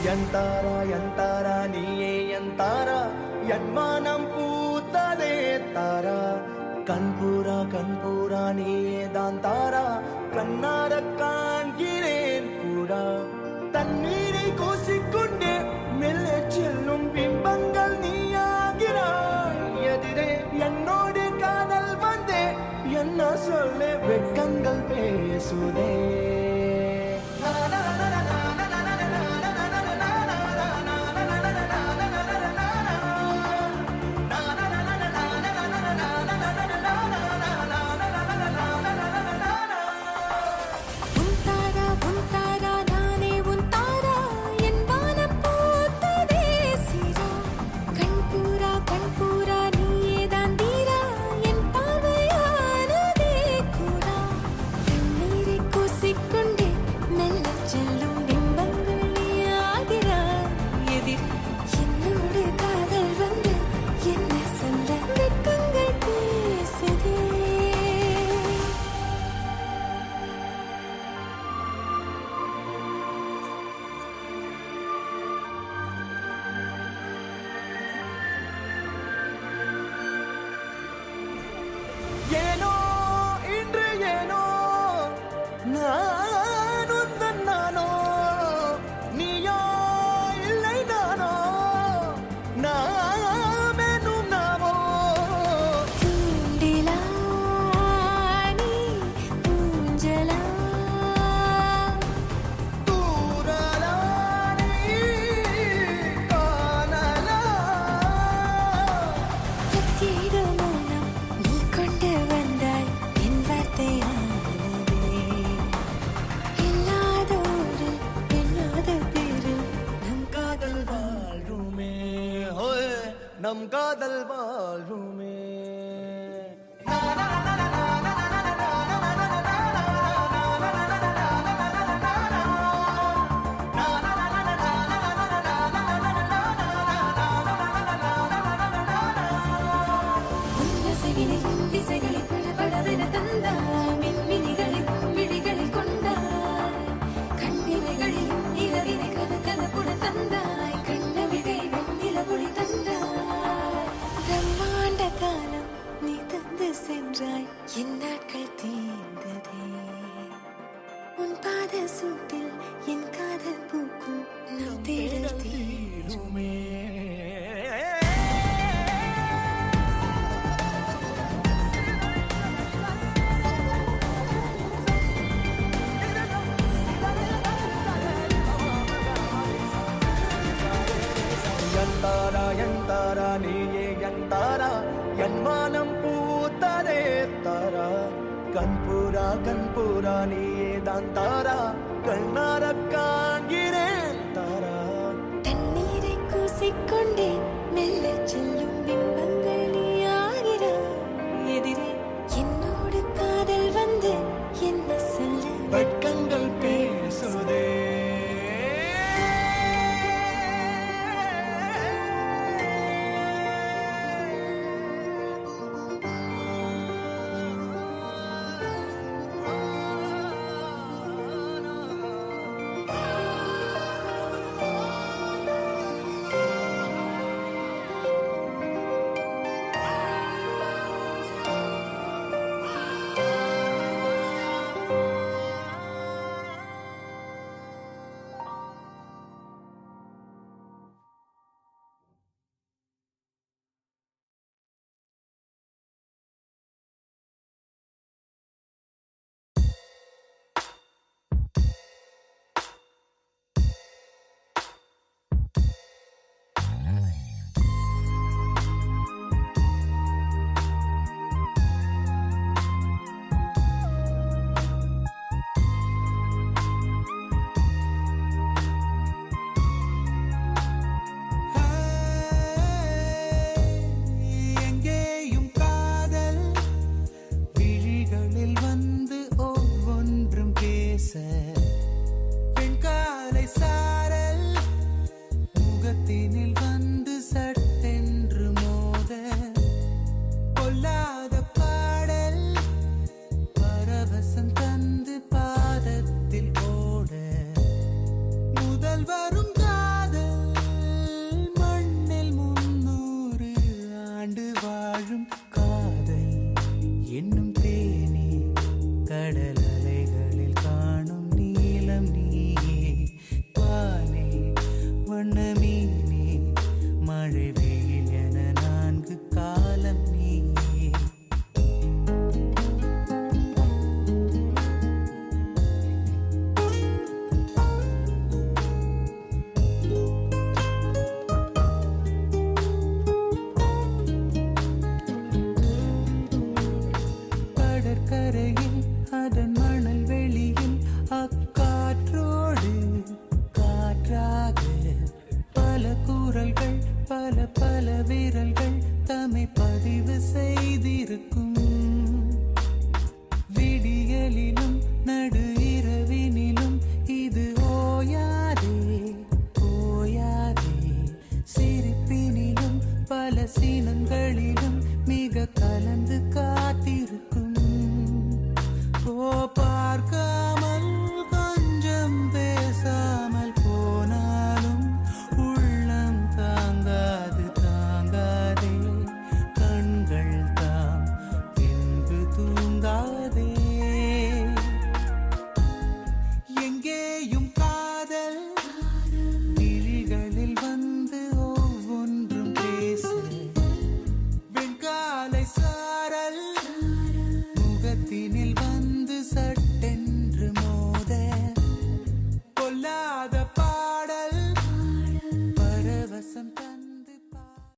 எந்தாரா நீயே எந்தாரா என் மனம் பூத்ததே தாரா கண்பூரா நீயே தான் தாரா கண்ணார காண்கிறேன் கூடா தண்ணீரை கூசிக்கொண்டே மெல்ல செல்லும் பிம்பங்கள் நீயாகிறாய் எதிரே என்னோடு காதல் வந்தே என்ன சொல்ல வெட்கங்கள் பேசுதே ஏனோ இன்று ஏனோ நான் உந்தன் நானோ நீயோ இல்லை நானோ நாமெனும் நாமோ தூண்டிலா நீ ஊஞ்சலா தூரலா நீ காணலா பிரத்யேக மௌனம் நீ கொண்டு வந்தாய் என் வார்த்தையானதே இல்லாத ஊரில் இல்லாத பேரில் நம் காதல் வாழ்வுமே ஹோய் நம் காதல் வாழ்வுமே உன்னசைவினில் திசைகளில் படபடவென தந்தாய் மின்மினிகளில் விழிகளில் கொண்டாய் கண்ணிமைகளில் இரவினை கனகனப்புடன் தந்தாய் கண்ணவிழை வெண்ணிலவொளி தந்தாய் பிரம்மாண்ட காலம் நீ தந்து சென்றாய் என் நாட்கள் தீர்ந்ததே உன் பாத சூட்டில் என் காதல் பூக்கும் நம் தேடல் தீருமே எந்தாரா நீயே எந்தாரா என் மனம் பூத்ததே தாரா கண்பூரா நீயே தான் தாரா கண்ணார காண்கிறேன் தாரா தண்ணீரை கூசிக்கொண்டே மெல்ல செல்லும்